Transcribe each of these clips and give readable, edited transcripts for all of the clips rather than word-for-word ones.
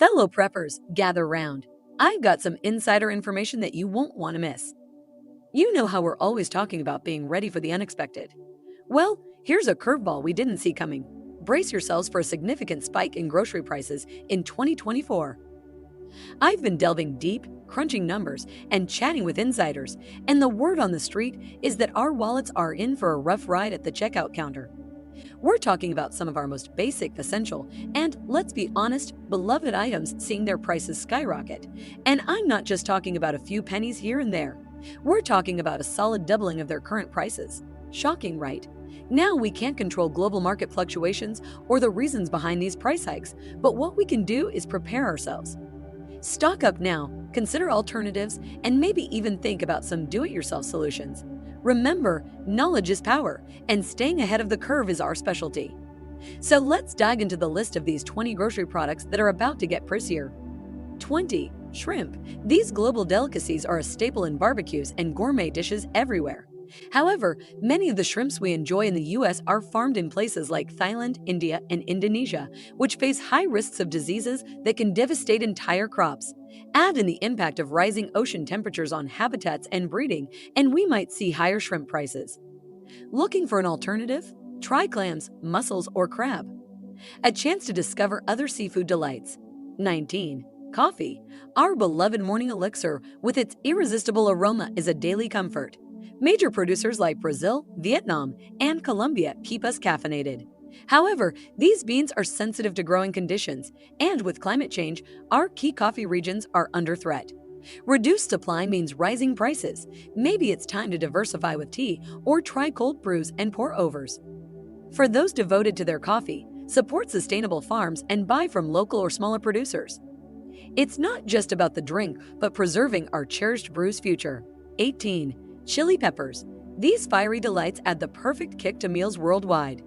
Fellow preppers, gather round. I've got some insider information that you won't want to miss. You know how we're always talking about being ready for the unexpected. Well, here's a curveball we didn't see coming. Brace yourselves for a significant spike in grocery prices in 2024. I've been delving deep, crunching numbers, and chatting with insiders, and the word on the street is that our wallets are in for a rough ride at the checkout counter. We're talking about some of our most basic, essential, and, let's be honest, beloved items seeing their prices skyrocket. And I'm not just talking about a few pennies here and there. We're talking about a solid doubling of their current prices. Shocking, right? Now we can't control global market fluctuations or the reasons behind these price hikes, but what we can do is prepare ourselves. Stock up now, consider alternatives, and maybe even think about some do-it-yourself solutions. Remember, knowledge is power, and staying ahead of the curve is our specialty. So let's dive into the list of these 20 grocery products that are about to get pricier. 20. Shrimp. These global delicacies are a staple in barbecues and gourmet dishes everywhere. However, many of the shrimps we enjoy in the US are farmed in places like Thailand, India, and Indonesia, which face high risks of diseases that can devastate entire crops. Add in the impact of rising ocean temperatures on habitats and breeding, and we might see higher shrimp prices. Looking for an alternative? Try clams, mussels, or crab. A chance to discover other seafood delights. 19. Coffee. Our beloved morning elixir with its irresistible aroma is a daily comfort. Major producers like Brazil, Vietnam, and Colombia keep us caffeinated. However, these beans are sensitive to growing conditions, and with climate change, our key coffee regions are under threat. Reduced supply means rising prices. Maybe it's time to diversify with tea or try cold brews and pour-overs. For those devoted to their coffee, support sustainable farms and buy from local or smaller producers. It's not just about the drink, but preserving our cherished brew's future. 18. Chili peppers. These fiery delights add the perfect kick to meals worldwide.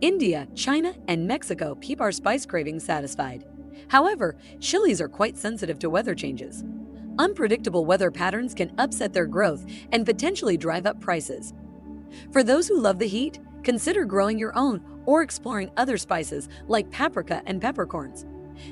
India, China, and Mexico keep our spice cravings satisfied. However, chilies are quite sensitive to weather changes. Unpredictable weather patterns can upset their growth and potentially drive up prices. For those who love the heat, consider growing your own or exploring other spices like paprika and peppercorns.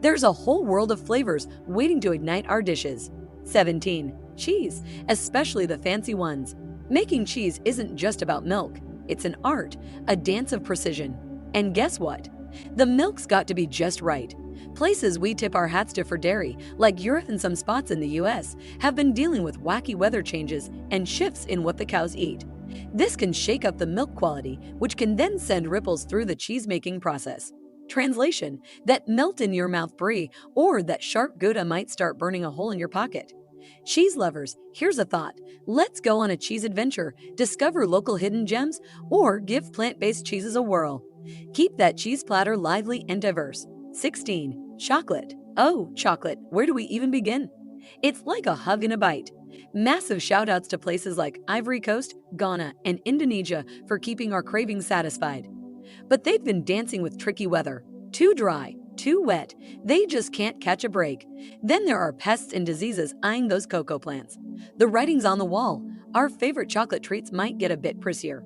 There's a whole world of flavors waiting to ignite our dishes. 17. Cheese, especially the fancy ones. Making cheese isn't just about milk. It's an art, a dance of precision. And guess what? The milk's got to be just right. Places we tip our hats to for dairy, like Europe and some spots in the US, have been dealing with wacky weather changes and shifts in what the cows eat. This can shake up the milk quality, which can then send ripples through the cheese-making process. Translation: that melt-in-your-mouth brie or that sharp Gouda might start burning a hole in your pocket. Cheese lovers, here's a thought. Let's go on a cheese adventure, discover local hidden gems, or give plant-based cheeses a whirl. Keep that cheese platter lively and diverse. 16. Chocolate. Oh, chocolate, where do we even begin? It's like a hug and a bite. Massive shout-outs to places like Ivory Coast, Ghana, and Indonesia for keeping our cravings satisfied. But they've been dancing with tricky weather. Too dry, too wet, they just can't catch a break. Then there are pests and diseases eyeing those cocoa plants. The writing's on the wall. Our favorite chocolate treats might get a bit pricier.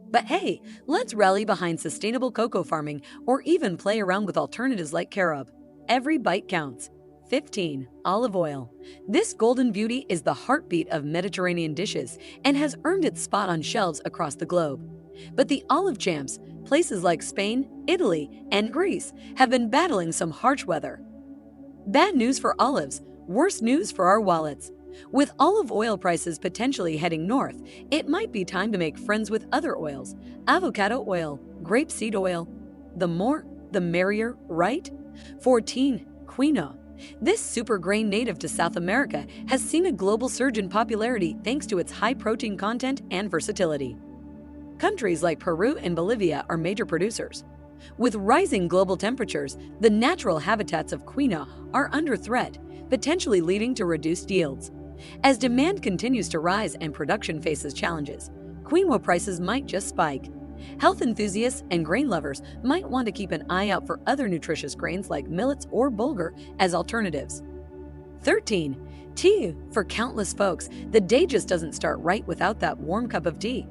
But hey, let's rally behind sustainable cocoa farming or even play around with alternatives like carob. Every bite counts. 15. Olive oil. This golden beauty is the heartbeat of Mediterranean dishes and has earned its spot on shelves across the globe. But the olive champs, places like Spain, Italy, and Greece, have been battling some harsh weather. Bad news for olives, worse news for our wallets. With olive oil prices potentially heading north, it might be time to make friends with other oils. Avocado oil, grapeseed oil. The more, the merrier, right? 14. Quinoa. This super grain native to South America has seen a global surge in popularity thanks to its high protein content and versatility. Countries like Peru and Bolivia are major producers. With rising global temperatures, the natural habitats of quinoa are under threat, potentially leading to reduced yields. As demand continues to rise and production faces challenges, quinoa prices might just spike. Health enthusiasts and grain lovers might want to keep an eye out for other nutritious grains like millets or bulgur as alternatives. 13. Tea. For countless folks, the day just doesn't start right without that warm cup of tea.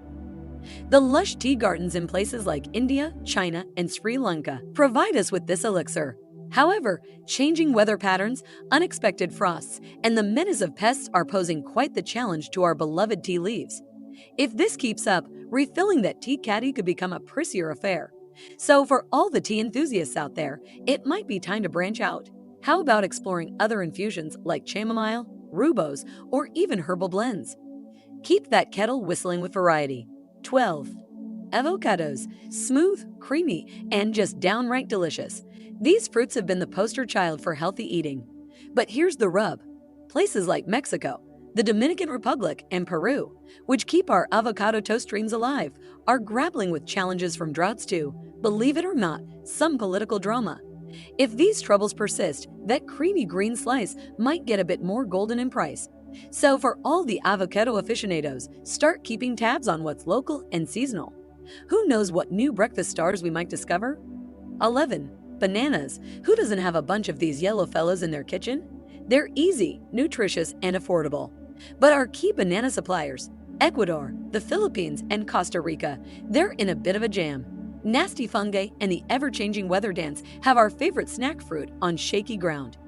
The lush tea gardens in places like India, China, and Sri Lanka provide us with this elixir. However, changing weather patterns, unexpected frosts, and the menace of pests are posing quite the challenge to our beloved tea leaves. If this keeps up, refilling that tea caddy could become a pricier affair. So, for all the tea enthusiasts out there, it might be time to branch out. How about exploring other infusions like chamomile, rooibos, or even herbal blends? Keep that kettle whistling with variety. 12. Avocados. Smooth, creamy, and just downright delicious. These fruits have been the poster child for healthy eating. But here's the rub. Places like Mexico, the Dominican Republic, and Peru, which keep our avocado toast dreams alive, are grappling with challenges from droughts to, believe it or not, some political drama. If these troubles persist, that creamy green slice might get a bit more golden in price. So for all the avocado aficionados, start keeping tabs on what's local and seasonal. Who knows what new breakfast stars we might discover? 11. Bananas. Who doesn't have a bunch of these yellow fellows in their kitchen? They're easy, nutritious, and affordable. But our key banana suppliers, Ecuador, the Philippines, and Costa Rica, they're in a bit of a jam. Nasty fungi and the ever-changing weather dance have our favorite snack fruit on shaky ground.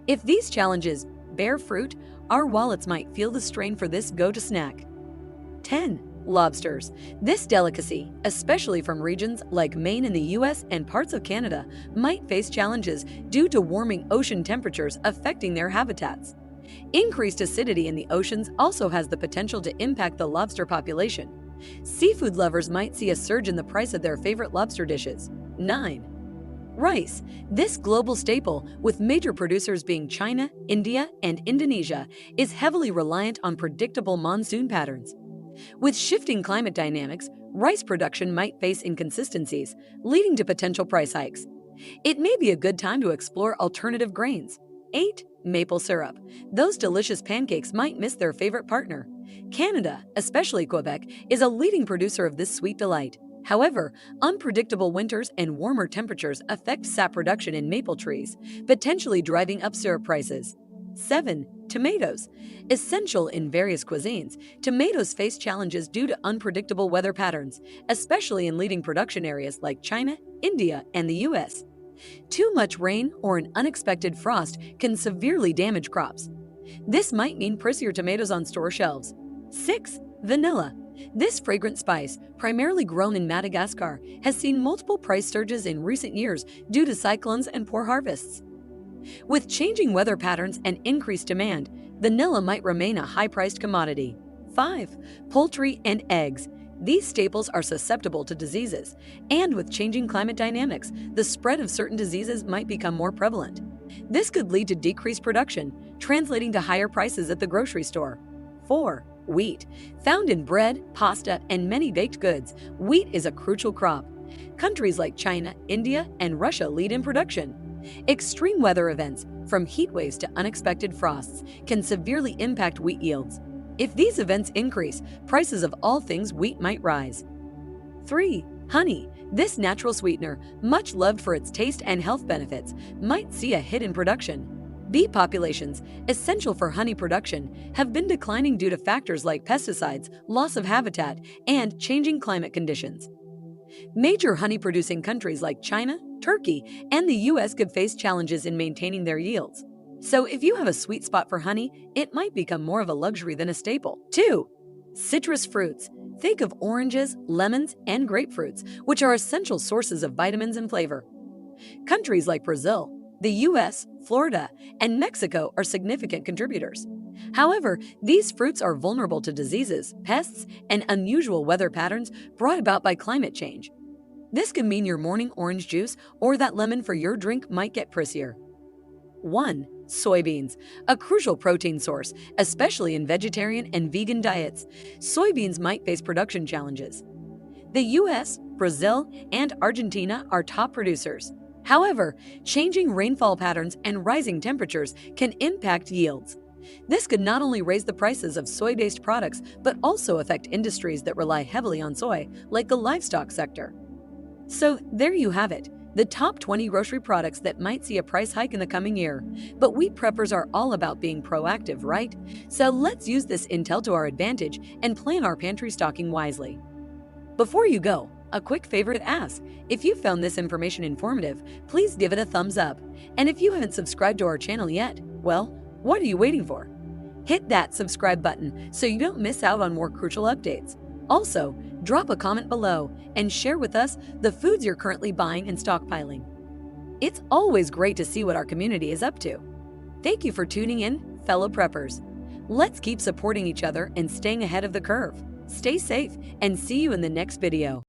If these challenges bear fruit, our wallets might feel the strain for this go-to snack. 10. Lobsters. This delicacy, especially from regions like Maine in the US and parts of Canada, might face challenges due to warming ocean temperatures affecting their habitats. Increased acidity in the oceans also has the potential to impact the lobster population. Seafood lovers might see a surge in the price of their favorite lobster dishes. 9. Rice. This global staple, with major producers being China, India, and Indonesia, is heavily reliant on predictable monsoon patterns. With shifting climate dynamics, rice production might face inconsistencies, leading to potential price hikes. It may be a good time to explore alternative grains. 8. Maple syrup. Those delicious pancakes might miss their favorite partner. Canada, especially Quebec, is a leading producer of this sweet delight. However, unpredictable winters and warmer temperatures affect sap production in maple trees, potentially driving up syrup prices. 7. Tomatoes. Essential in various cuisines, tomatoes face challenges due to unpredictable weather patterns, especially in leading production areas like China, India, and the US. Too much rain or an unexpected frost can severely damage crops. This might mean pricier tomatoes on store shelves. 6. Vanilla. This fragrant spice, primarily grown in Madagascar, has seen multiple price surges in recent years due to cyclones and poor harvests. With changing weather patterns and increased demand, vanilla might remain a high-priced commodity. 5. Poultry and eggs. These staples are susceptible to diseases, and with changing climate dynamics, the spread of certain diseases might become more prevalent. This could lead to decreased production, translating to higher prices at the grocery store. 4. Wheat. Found in bread, pasta, and many baked goods, wheat is a crucial crop. Countries like China, India, and Russia lead in production. Extreme weather events, from heat waves to unexpected frosts, can severely impact wheat yields. If these events increase, prices of all things wheat might rise. 3. Honey. This natural sweetener, much loved for its taste and health benefits, might see a hit in production. Bee populations, essential for honey production, have been declining due to factors like pesticides, loss of habitat, and changing climate conditions. Major honey-producing countries like China, Turkey, and the US could face challenges in maintaining their yields. So if you have a sweet spot for honey, it might become more of a luxury than a staple. 2. Citrus fruits. Think of oranges, lemons, and grapefruits, which are essential sources of vitamins and flavor. Countries like Brazil, the US, Florida, and Mexico are significant contributors. However, these fruits are vulnerable to diseases, pests, and unusual weather patterns brought about by climate change. This could mean your morning orange juice or that lemon for your drink might get pricier. 1. Soybeans, a crucial protein source, especially in vegetarian and vegan diets. Soybeans might face production challenges. The US, Brazil, and Argentina are top producers. However, changing rainfall patterns and rising temperatures can impact yields. This could not only raise the prices of soy-based products, but also affect industries that rely heavily on soy, like the livestock sector. So there you have it, the top 20 grocery products that might see a price hike in the coming year. But we preppers are all about being proactive, right? So let's use this intel to our advantage and plan our pantry stocking wisely. Before you go, a quick favor to ask. If you found this information informative, please give it a thumbs up. And if you haven't subscribed to our channel yet, well, what are you waiting for? Hit that subscribe button so you don't miss out on more crucial updates. Also, drop a comment below and share with us the foods you're currently buying and stockpiling. It's always great to see what our community is up to. Thank you for tuning in, fellow preppers. Let's keep supporting each other and staying ahead of the curve. Stay safe and see you in the next video.